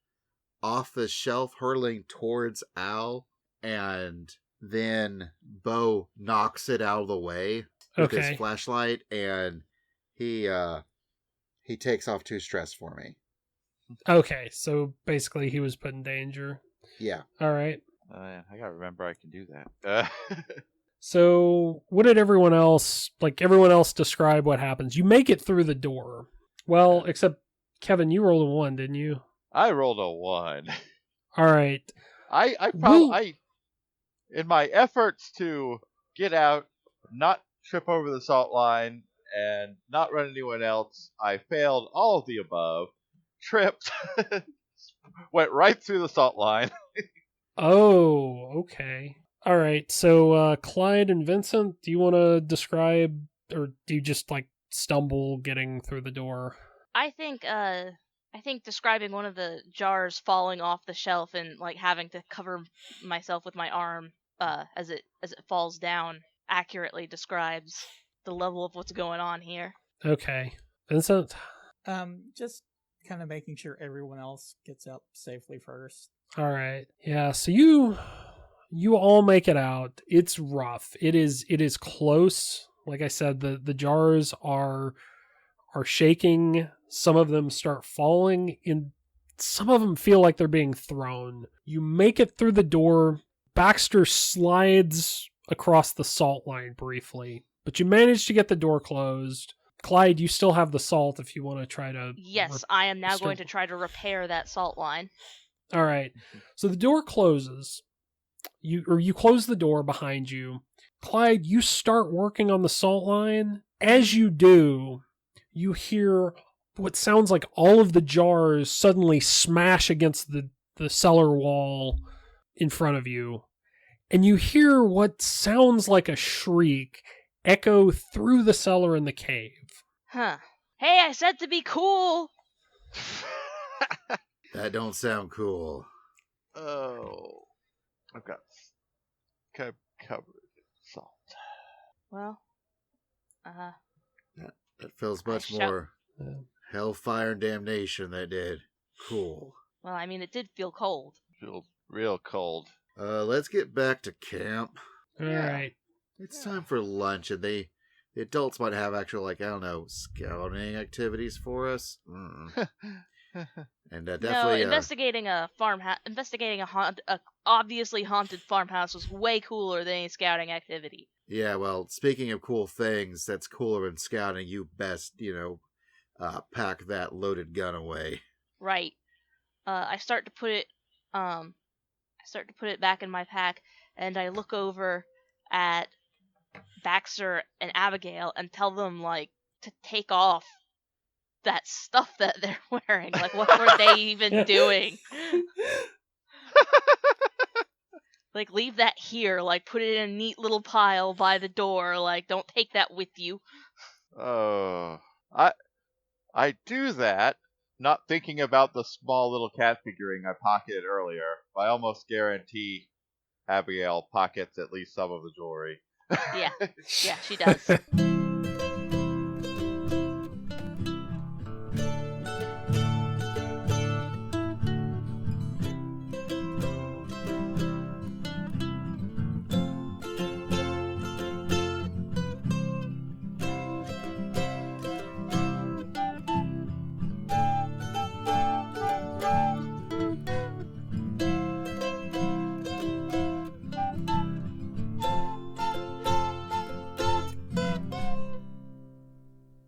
S1: off the shelf hurtling towards Al, and then Bo knocks it out of the way with
S2: Okay.
S1: his flashlight, and he takes off 2 stress for me.
S2: Okay, so basically he was put in danger.
S1: Yeah.
S2: All right.
S4: Yeah, I gotta remember I can do that.
S2: So what did everyone else describe what happens? You make it through the door. Well, except Kevin, you rolled a 1, didn't you?
S4: I rolled a 1.
S2: All right.
S4: I in my efforts to get out, not trip over the salt line, and not run anyone else, I failed all of the above, tripped, went right through the salt line.
S2: Oh, okay. All right. So Clyde and Vincent, do you want to describe, or do you just like stumble getting through the door?
S3: I think describing one of the jars falling off the shelf and like having to cover myself with my arm as it falls down accurately describes the level of what's going on here.
S2: Okay. Vincent?
S5: Just kind of making sure everyone else gets up safely first.
S2: All right. Yeah, so you all make it out. It's rough. It is close. Like I said, the jars are shaking. Some of them start falling, and some of them feel like they're being thrown. You make it through the door. Baxter slides across the salt line briefly, but you manage to get the door closed. Clyde, you still have the salt if you want to try to...
S3: Yes, I am now going to try to repair that salt line.
S2: All right. So the door closes. You close the door behind you. Clyde, you start working on the salt line. As you do, you hear what sounds like all of the jars suddenly smash against the cellar wall in front of you. And you hear what sounds like a shriek echo through the cellar and the cave.
S3: Huh. Hey, I said to be cool!
S1: That don't sound cool.
S4: Oh, I've got covered in salt.
S3: Well,
S1: That feels much
S3: shall-
S1: more hellfire and damnation. That did. Cool.
S3: well, I mean, it did feel cold.
S4: Feels real cold.
S1: Let's get back to camp.
S2: All right.
S1: It's time for lunch, and the adults might have actual, like, I don't know, scouting activities for us. And definitely
S3: investigating a farmhouse, investigating a obviously haunted farmhouse was way cooler than any scouting activity.
S1: Yeah, well, speaking of cool things, that's cooler than scouting. You best, pack that loaded gun away.
S3: Right. I start to put it back in my pack, and I look over at Baxter and Abigail and tell them like to take off that stuff that they're wearing. Like, what were they even doing? Like, leave that here. Like, put it in a neat little pile by the door. Like, don't take that with you.
S4: Oh, I do that, not thinking about the small little cat figurine I pocketed earlier. I almost guarantee Abigail pockets at least some of the jewelry.
S3: Yeah, she does.